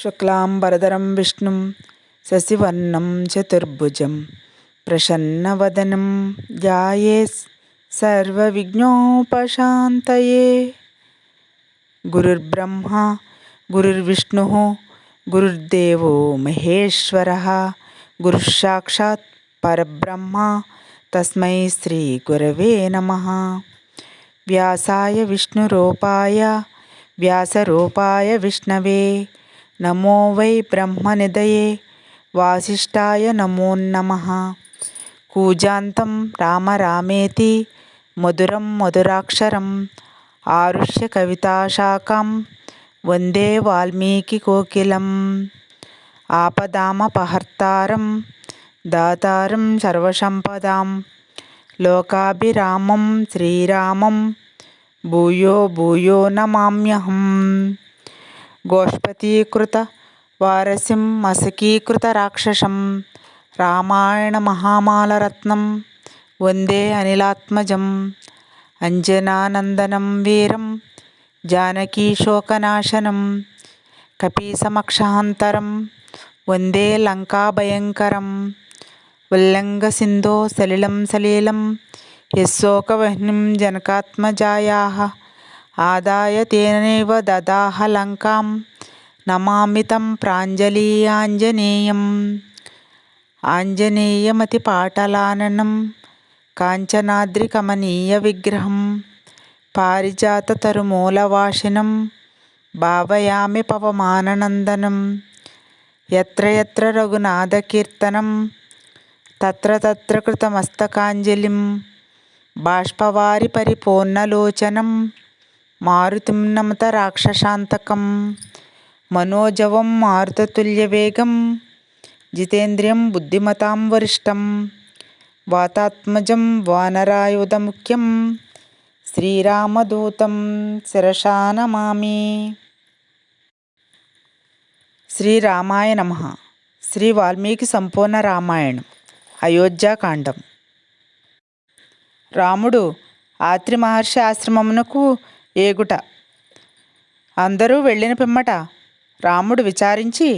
శుక్లాంబరధరం విష్ణుం శశివర్ణం చతుర్భుజం ప్రసన్నవదనం ధ్యాయేత్ సర్వవిఘ్నోపశాంతయే. గురుర్బ్రహ్మ గురుర్విష్ణుః గురుర్దేవో మహేశ్వరః గురుఃసాక్షాత్ పరబ్రహ్మ తస్మై శ్రీ గురవే నమః. వ్యాసాయ విష్ణురూపాయ వ్యాసరూపాయ విష్ణవే నమో వై బ్రహ్మనిధయే వాసిష్ఠాయ నమో నమః. కూజాంతం రామ రామేతి మధురం మధురాక్షరం ఆరుష్య కవితాశాఖం వందే వాల్మీకి కోకిలం. ఆపదామపహర్తారం దాతారం సర్వసంపదాం లోకాభిరామం శ్రీరామం భూయో భూయో నమామ్యహం. గోష్పదీకృత వారసిం మశకీకృత రాక్షసం రామాయణ మహామాలరత్నం వందే అనిలాత్మజం. అంజనానందనం వీరం జానకీశోకనాశనం కపీసమక్షహాంతరం వందే లంకాభయంకరం. ఉల్లంఘసింధో సలిలం సలీలం యశోకవహ్నిం జనకాత్మజాయాః ఆదాయ తేనైవ దదాహ లంకాం నమామి తం ప్రాంజలీయాంజనేయం. ఆంజనేయమతిపాటలాననం కాంచనాద్రికమనీయ విగ్రహం పారిజాతతరుమూలవాసినం భావయామి పవమాననందనం. యత్ర యత్ర రఘునాథకీర్తనం తత్ర తత్ర కృతమస్తకాంజలిం బాష్పవారి పరిపూర్ణలోచనం మారుతిం నమత రాక్షసాంతకం. మనోజవం మారుతతుల్యవేగం జితేంద్రియం బుద్ధిమతాం వరిష్టం వాతాత్మజం వానరాయుధముఖ్యం శ్రీరామదూతం శిరసా నమామి. శ్రీరామాయ నమః. శ్రీ వాల్మీకి సంపూర్ణ రామాయణం అయోధ్యాకాండం. రాముడు ఆత్రి మహర్షి ఆశ్రమమునకు ఏగుట. అందరూ వెళ్ళిన పిమ్మట రాముడు విచారించి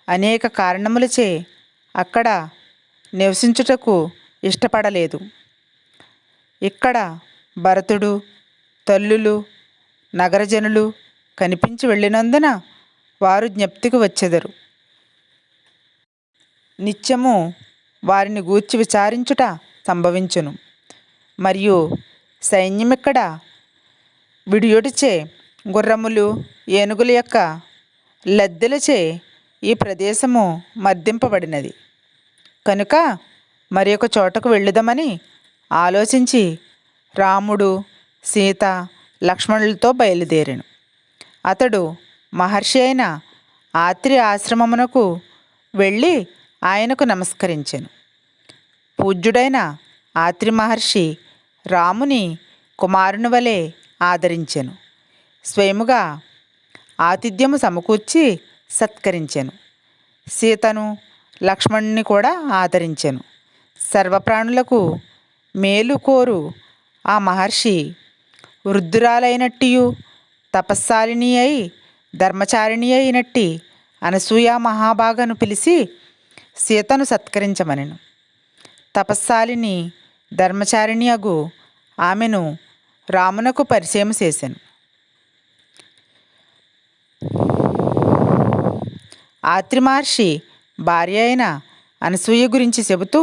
అనేక కారణములచే అక్కడ నివసించుటకు ఇష్టపడలేదు. ఇక్కడ భరతుడు తల్లులు నగరజనులు కనిపించి వెళ్ళినందున వారు జ్ఞప్తికి వచ్చెదరు. నిత్యము వారిని గూర్చి విచారించుట సంభవించును. మరియు సైన్యమిక్కడ విడియుడిచే గుర్రములు ఏనుగుల యొక్క లద్దెలచే ఈ ప్రదేశము మర్దింపబడినది కనుక మరి ఒక చోటకు వెళ్ళుదామని ఆలోచించి రాముడు సీత లక్ష్మణులతో బయలుదేరెను. అతడు మహర్షి అయిన ఆత్రి ఆశ్రమమునకు వెళ్ళి ఆయనకు నమస్కరించెను. పూజ్యుడైన ఆత్రి మహర్షి రాముని కుమారుని వలె ఆదరించెను. స్వయముగా ఆతిథ్యము సమకూర్చి సత్కరించెను. సీతను లక్ష్మణుని కూడా ఆదరించెను. సర్వప్రాణులకు మేలు కోరు ఆ మహర్షి వృద్ధురాలైనట్టియు తపస్సాలిని అయి ధర్మచారిణి అయినట్టి అనసూయ మహాభాగను పిలిచి సీతను సత్కరించమనెను. తపస్సాలిని ధర్మచారిణి అగు ఆమెను రామునకు పరిచయం చేసెను. ఆత్రి మహర్షి భార్య అయిన అనసూయ గురించి చెబుతూ,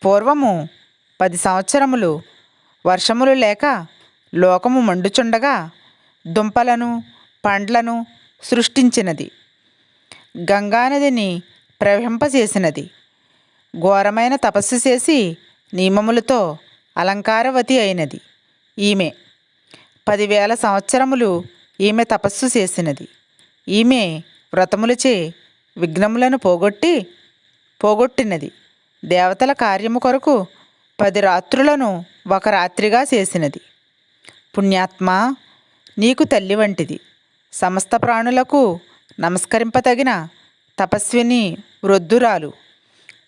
పూర్వము 10 సంవత్సరములు వర్షములు లేక లోకము మండుచుండగా దుంపలను పండ్లను సృష్టించినది. గంగానదిని ప్రవహింపచేసినది. ఘోరమైన తపస్సు చేసి నియమములతో అలంకారవతి అయినది. ఈమె 10,000 సంవత్సరములు ఈమె తపస్సు చేసినది. ఈమె వ్రతములచే విఘ్నములను పోగొట్టినది. దేవతల కార్యము కొరకు 10 రాత్రులను ఒక రాత్రిగా చేసినది. పుణ్యాత్మ, నీకు తల్లి వంటిది. సమస్త ప్రాణులకు నమస్కరింపతగిన తపస్విని వృద్ధురాలు.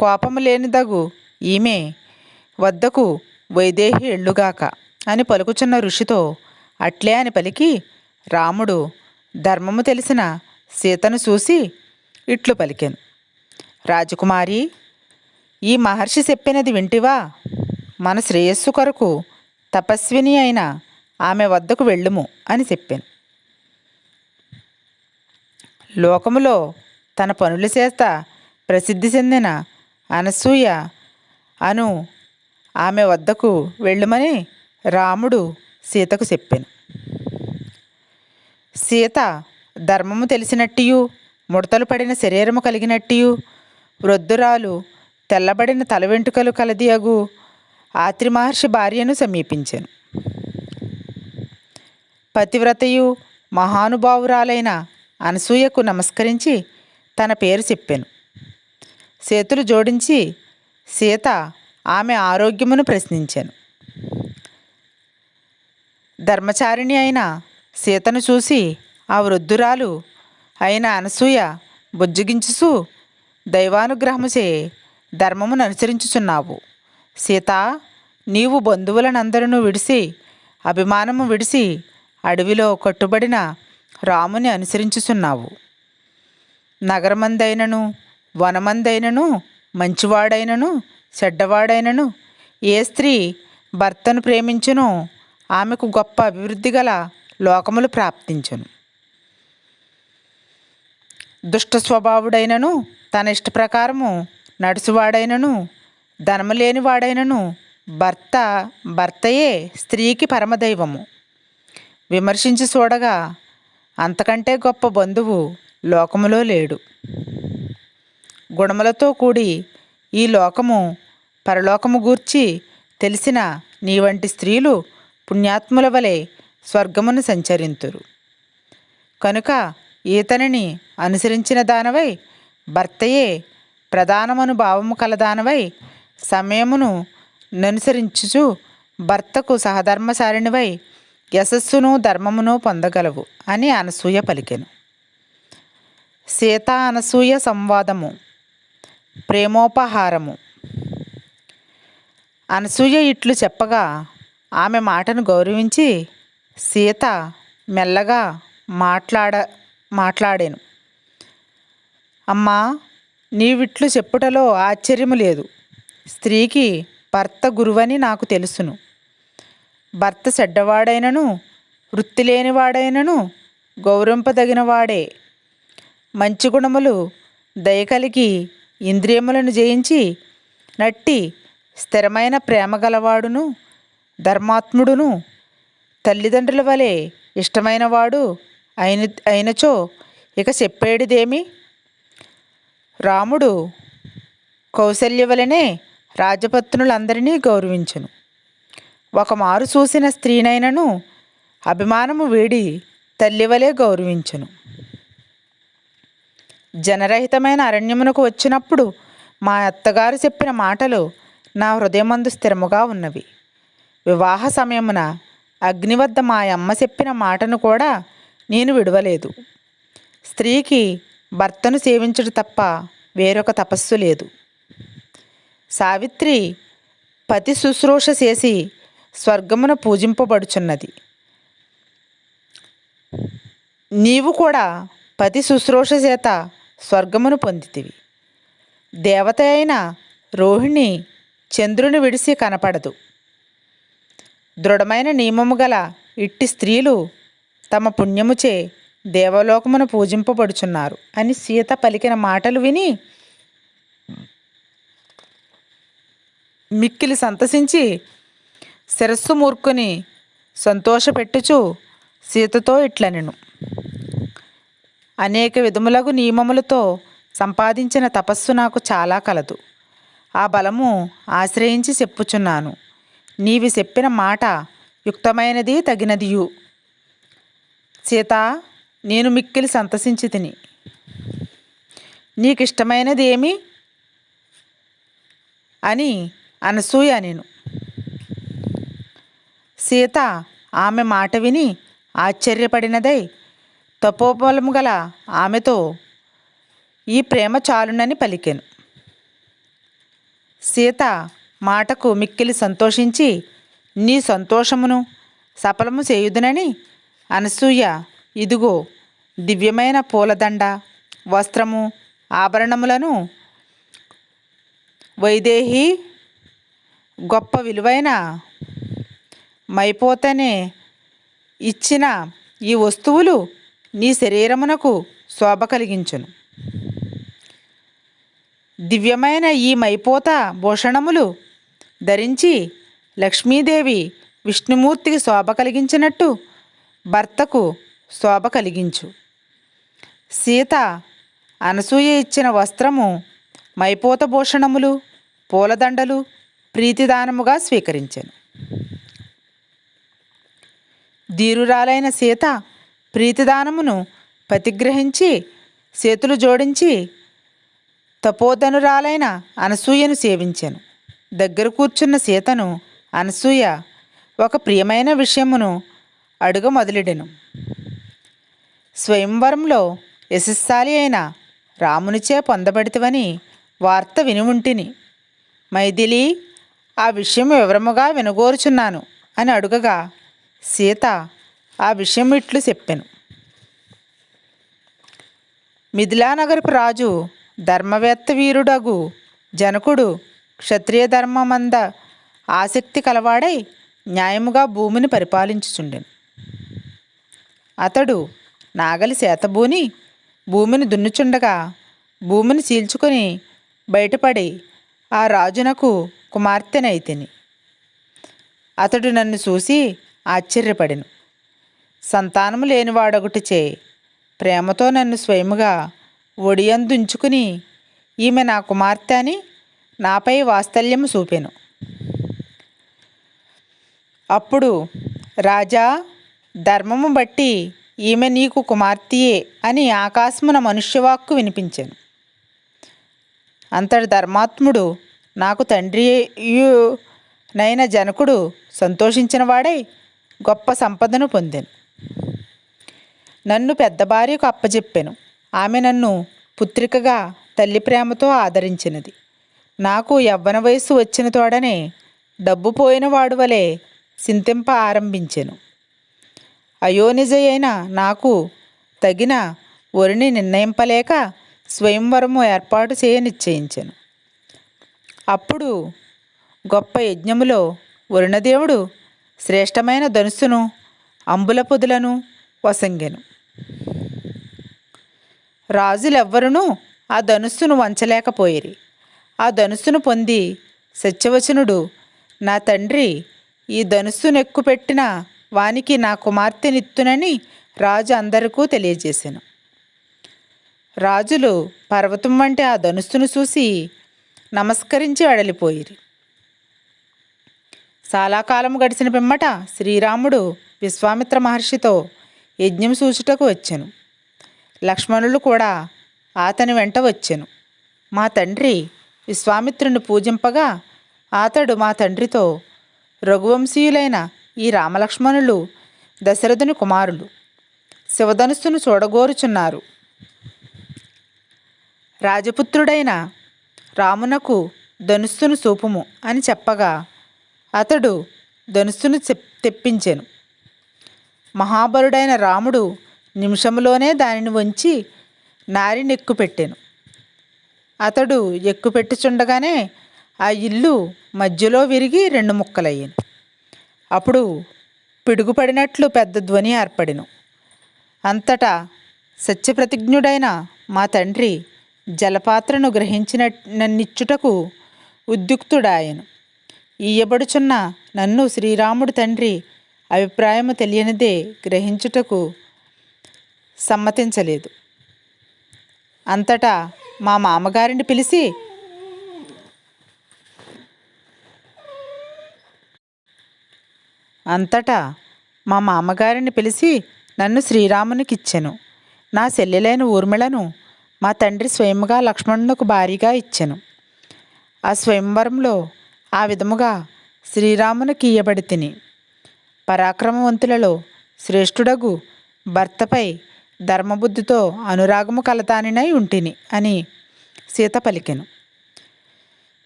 కోపము లేనిదగు ఈమె వద్దకు వైదేహి ఎళ్ళుగాక అని పలుకుచున్న ఋషితో అట్లే అని పలికి రాముడు ధర్మము తెలిసిన సీతను చూసి ఇట్లు పలికెను. రాజకుమారి, ఈ మహర్షి చెప్పినది వింటివా? మన శ్రేయస్సు కొరకు తపస్విని అయిన ఆమె వద్దకు వెళ్ళుము అని చెప్పాను. లోకములో తన పనుల చేత ప్రసిద్ధి చెందిన అనసూయ అను ఆమె వద్దకు వెళ్ళుమని రాముడు సీతకు చెప్పాను. సీత ధర్మము తెలిసినట్టియు, ముడతలు పడిన శరీరము కలిగినట్టియు, వృద్ధురాలు, తెల్లబడిన తల వెంట్రుకలు కలదియగు ఆత్రి మహర్షి భార్యను సమీపించాను. పతివ్రతయు మహానుభావురాలైన అనసూయకు నమస్కరించి తన పేరు చెప్పాను. చేతులు జోడించి సీత ఆమె ఆరోగ్యమును ప్రశ్నించాను. ధర్మచారిణి అయిన సీతను చూసి ఆ వృద్ధురాలు అయిన అనసూయ బుజ్జగించుచు, దైవానుగ్రహముచే ధర్మమును అనుసరించుచున్నావు. సీత, నీవు బంధువులనందరూ విడిసి, అభిమానము విడిసి అడవిలో కట్టుబడిన రాముని అనుసరించుచున్నావు. నగరమందైనను వనమందైనను మంచివాడైనను చెడ్డవాడైనను ఏ స్త్రీ భర్తను ప్రేమించునో ఆమెకు గొప్ప అభివృద్ధి గల లోకములు ప్రాప్తించును. దుష్ట స్వభావుడైనను తన ఇష్ట ప్రకారము నడుచువాడైనను ధనము లేనివాడైనను భర్తయే స్త్రీకి పరమదైవము. విమర్శించి చూడగా అంతకంటే గొప్ప బంధువు లోకములో లేడు. గుణములతో కూడి ఈ లోకము పరలోకము గూర్చి తెలిసిన నీ వంటి స్త్రీలు పుణ్యాత్ముల వలె స్వర్గమును సంచరింతురు. కనుక ఈతనిని అనుసరించిన దానవై, భర్తయే ప్రధానమను భావము కలదానవై, సమయమును ననుసరించుచు భర్తకు సహధర్మచారిణివై యశస్సును ధర్మమును పొందగలవు అని అనసూయ పలికెను. సీత అనసూయ సంవాదము. ప్రేమోపహారము. అనసూయ ఇట్లు చెప్పగా ఆమె మాటను గౌరవించి సీత మెల్లగా మాట్లాడాను. అమ్మా, నీవిట్లు చెప్పుటలో ఆశ్చర్యము లేదు. స్త్రీకి భర్త గురువని నాకు తెలుసును. భర్త చెడ్డవాడైనను వృత్తి లేనివాడైనను గౌరవింపదగినవాడే. మంచి గుణములు దయకలిగి ఇంద్రియములను జయించి నట్టి స్థిరమైన ప్రేమ గలవాడును ధర్మాత్ముడును తల్లిదండ్రుల వలె ఇష్టమైనవాడు అయినచో ఇక చెప్పేడిదేమి? రాముడు కౌసల్య వలనే రాజపత్నులందరినీ గౌరవించును. ఒకమారు చూసిన స్త్రీనైనను అభిమానము వీడి తల్లివలే గౌరవించును. జనరహితమైన అరణ్యమునకు వచ్చినప్పుడు మా అత్తగారు చెప్పిన మాటలు నా హృదయమందు స్థిరముగా ఉన్నవి. వివాహ సమయమున అగ్ని వద్ద మా అమ్మ చెప్పిన మాటను కూడా నేను విడవలేదు. స్త్రీకి భర్తను సేవించుట తప్ప వేరొక తపస్సు లేదు. సావిత్రి పతి శుశ్రూష చేసి స్వర్గమున పూజింపబడుచున్నది. నీవు కూడా పతి శుశ్రూష చేత స్వర్గమును పొందితివి. దేవత అయిన రోహిణి చంద్రుని విడిసి కనపడదు. దృఢమైన నియమము గల ఇట్టి స్త్రీలు తమ పుణ్యముచే దేవలోకమును పూజింపబడుచున్నారు అని సీత పలికిన మాటలు విని మిక్కిలి సంతసించి శిరస్సు మూర్ఖుని సంతోషపెట్టుచు సీతతో ఇట్లనెను. అనేక విధములగు నియమములతో సంపాదించిన తపస్సు నాకు చాలా కలదు. ఆ బలము ఆశ్రయించి చెప్పుచున్నాను. నీవి చెప్పిన మాట యుక్తమైనది, తగినదియు. సీత, నేను మిక్కిలి సంతసించి తిని. నీకిష్టమైనది ఏమి అని అనసూయ నేను. సీత ఆమె మాట విని ఆశ్చర్యపడినదై తపోబలము గల ఆమెతో ఈ ప్రేమ చాలునని పలికెను. సీత మాటకు మిక్కిలి సంతోషించి నీ సంతోషమును సఫలము చేయుదునని అనసూయ ఇదిగో దివ్యమైన పూలదండ, వస్త్రము, ఆభరణములను వైదేహి గొప్ప విలువైన మైపోతనే ఇచ్చిన ఈ వస్తువులు నీ శరీరమునకు శోభ కలిగించును. దివ్యమైన ఈ మైపోత భూషణములు ధరించి లక్ష్మీదేవి విష్ణుమూర్తికి శోభ కలిగించినట్టు భర్తకు శోభ కలిగించు. సీత అనసూయ ఇచ్చిన వస్త్రము, మైపోత భూషణములు, పూలదండలు ప్రీతిదానముగా స్వీకరించెను. ధీరురాలైన సీత ప్రీతిదానమును ప్రతిగ్రహించి చేతులు జోడించి తపోధనురాలైన అనసూయను సేవించెను. దగ్గర కూర్చున్న సీతను అనసూయ ఒక ప్రియమైన విషయమును అడుగ మొదలెడెను. స్వయంవరంలో యశస్శాలి అయిన రామునిచే పొందబడితివని వార్త విని ఉంటిని. మైథిలి, ఆ విషయం వివరముగా వినగోరుచున్నాను అని అడుగగా సీత ఆ విషయం ఇట్లు చెప్పెను. మిథిలానగరపు రాజు ధర్మవేత్త వీరుడగు జనకుడు క్షత్రియ ధర్మమంద ఆసక్తి కలవాడై న్యాయముగా భూమిని పరిపాలించుచుండెను. అతడు నాగలి సేతబూని భూమిని దున్నుచుండగా భూమిని చీల్చుకొని బయటపడి ఆ రాజునకు కుమార్తెనైతిని. అతడు నన్ను చూసి ఆశ్చర్యపడెను. సంతానము లేనివాడొకటిచే ప్రేమతో నన్ను స్వయముగా ఒడియందుంచుకుని ఈమె నా కుమార్తె అని నాపై వాత్సల్యము చూపెను. అప్పుడు రాజా, ధర్మము బట్టి ఈమె నీకు కుమార్తెయే అని ఆకాశమున మనుష్యవాక్కు వినిపించెను. అంతటి ధర్మాత్ముడు నాకు తండ్రియైన జనకుడు సంతోషించిన వాడై గొప్ప సంపదను పొందెను. నన్ను పెద్ద భార్యకు అప్పజెప్పెను. ఆమె నన్ను పుత్రికగా తల్లి ప్రేమతో ఆదరించినది. నాకు యవ్వన వయస్సు వచ్చిన తోడనే డబ్బు పోయిన వాడు వలె చింతింప ఆరంభించెను. అయోనిజ అయిన నాకు తగిన వరిని నిర్ణయింపలేక స్వయంవరము ఏర్పాటు చేయ నిశ్చయించెను. అప్పుడు గొప్ప యజ్ఞములో వరుణదేవుడు శ్రేష్టమైన ధనుస్సును, అంబుల పొదులను వసంగెను. రాజులెవ్వరునూ ఆ ధనుస్సును వంచలేకపోయిరి. ఆ ధనుస్సును పొంది సత్యవచనుడు, నా తండ్రి ఈ ధనుస్సును ఎక్కుపెట్టిన వానికి నా కుమార్తెనిత్తునని రాజు అందరికీ తెలియజేశాను. రాజులు పర్వతం వంటి ఆ ధనుస్సును చూసి నమస్కరించి వెడలిపోయిరి. చాలా కాలం గడిచిన పిమ్మట శ్రీరాముడు విశ్వామిత్ర మహర్షితో యజ్ఞం చూచుటకు వచ్చెను. లక్ష్మణులు కూడా అతని వెంట వచ్చెను. మా తండ్రి విశ్వామిత్రుని పూజింపగా అతడు మా తండ్రితో, రఘువంశీయులైన ఈ రామలక్ష్మణులు దశరథుని కుమారులు శివధనుస్సును చూడగోరుచున్నారు. రాజపుత్రుడైన రామునకు ధనుస్సును చూపుము అని చెప్పగా అతడు ధనుస్సును తెప్పించెను. మహాబలుడైన రాముడు నిమిషంలోనే దానిని వంచి నారిని ఎక్కుపెట్టెను. అతడు ఎక్కుపెట్టుచుండగానే ఆ ఇల్లు మధ్యలో విరిగి 2 ముక్కలయ్యెను. అప్పుడు పిడుగుపడినట్లు పెద్ద ధ్వని ఏర్పడెను. అంతటా సత్యప్రతిజ్ఞుడైన మా తండ్రి జలపాత్రను గ్రహించినన్నిచ్చుటకు ఉద్యుక్తుడాయెను. ఈయబడుచున్న నన్ను శ్రీరాముడు తండ్రి అభిప్రాయము తెలియనిదే గ్రహించుటకు సమ్మతించలేదు. అంతటా మా మామగారిని పిలిచి నన్ను శ్రీరామునికిచ్చెను. నా చెల్లెలైన ఊర్మిళను మా తండ్రి స్వయముగా లక్ష్మణునకు భార్యగా ఇచ్చెను. ఆ స్వయంవరంలో ఆ విధముగా శ్రీరామునికి ఇయ్యబడి తిని పరాక్రమవంతులలో శ్రేష్ఠుడగు భర్తపై ధర్మబుద్ధితో అనురాగము కలతానినై ఉంటిని అని సీత పలికెను.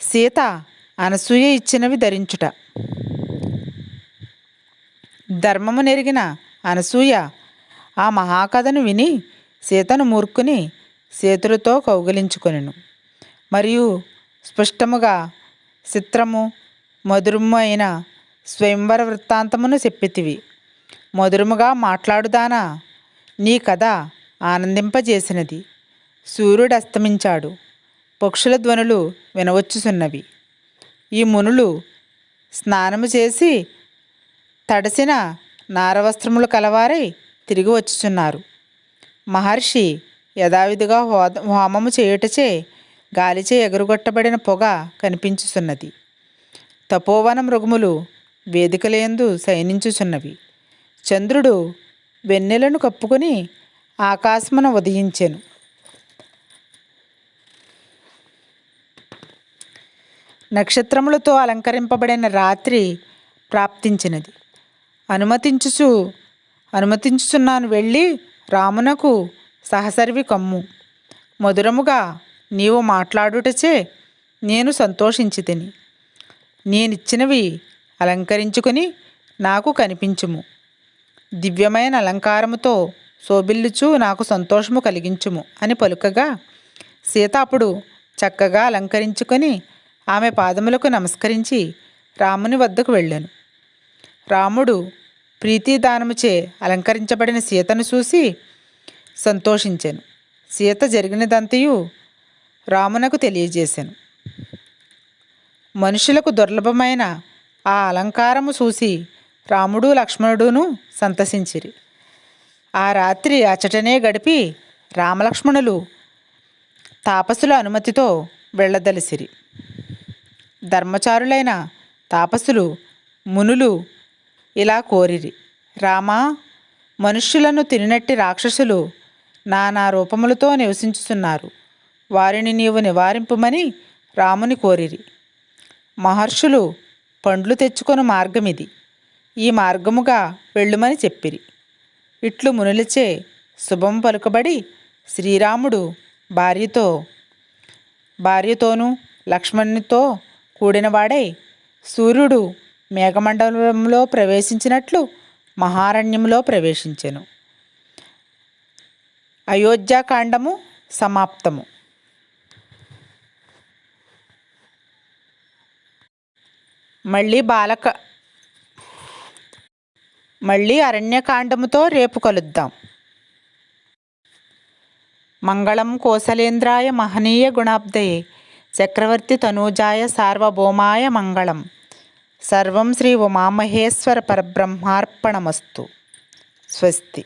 సీత అనసూయ ఇచ్చినవి ధరించుట. ధర్మము నెరిగిన అనసూయ ఆ మహాకథను విని సీతను మూర్ఖుని చేతులతో కౌగిలించుకొనెను. మరియు స్పష్టముగా చిత్రము మధురము అయిన స్వయంవర వృత్తాంతమును చెప్పితివి. మధురముగా మాట్లాడుదానా, నీ కథ ఆనందింపజేసినది. సూర్యుడు అస్తమించాడు, పక్షుల ధ్వనులు వినవచ్చుచున్నవి. ఈ మునులు స్నానము చేసి తడిసిన నారవస్త్రములు కలవారై తిరిగి వచ్చుచున్నారు. మహర్షి యథావిధిగా హోమము చేయుటచే గాలిచే ఎగురుగొట్టబడిన పొగ కనిపించుచున్నది. తపోవన మృగములు వేదికలందు శయనించుచున్నవి. చంద్రుడు వెన్నెలను కప్పుకొని ఆకాశమున ఉదయించెను. నక్షత్రములతో అలంకరింపబడిన రాత్రి ప్రాప్తించినది. అనుమతించుచున్నాను, వెళ్ళి రామునకు సహసర్వి కమ్ము. మధురముగా నీవు మాట్లాడుటచే నేను సంతోషించితిని. నేనిచ్చినవి అలంకరించుకొని నాకు కనిపించుము. దివ్యమైన అలంకారముతో శోభిల్లుచు నాకు సంతోషము కలిగించుము అని పలుకగా, సీత అప్పుడు చక్కగా అలంకరించుకొని ఆమె పాదములకు నమస్కరించి రాముని వద్దకు వెళ్ళాను. రాముడు ప్రీతిదానముచే అలంకరించబడిన సీతను చూసి సంతోషించాను. సీత జరిగినదంతయు రామునకు తెలియజేశాను. మనుషులకు దుర్లభమైన ఆ అలంకారము చూసి రాముడు లక్ష్మణుడును సంతసించిరి. ఆ రాత్రి అచటనే గడిపి రామలక్ష్మణులు తాపసుల అనుమతితో వెళ్ళదలిసిరి. ధర్మచారులైన తాపసులు మునులు ఇలా కోరిరి, రామా, మనుష్యులను తినినట్టి రాక్షసులు నానా రూపములతో నివసించుతున్నారు. వారిని నీవు నివారింపుమని రాముని కోరిరి. మహర్షులు పండ్లు తెచ్చుకొని మార్గమిది, ఈ మార్గముగా వెళ్ళుమని చెప్పిరి. ఇట్లు మునులచే శుభం పలుకబడి శ్రీరాముడు భార్యతోనూ లక్ష్మణునితో కూడినవాడై సూర్యుడు మేఘమండలంలో ప్రవేశించినట్లు మహారణ్యంలో ప్రవేశించెను. అయోధ్యాకాండము సమాప్తము. మళ్ళీ అరణ్యకాండముతో రేపు కలుద్దాం. మంగళం కోసలేంద్రాయ మహనీయ గుణాబ్దయే చక్రవర్తి తనూజాయ సార్వభౌమాయ మంగళం. సర్వం శ్రీ ఉమామహేశ్వర పరబ్రహ్మార్పణమస్తు. స్వస్తి.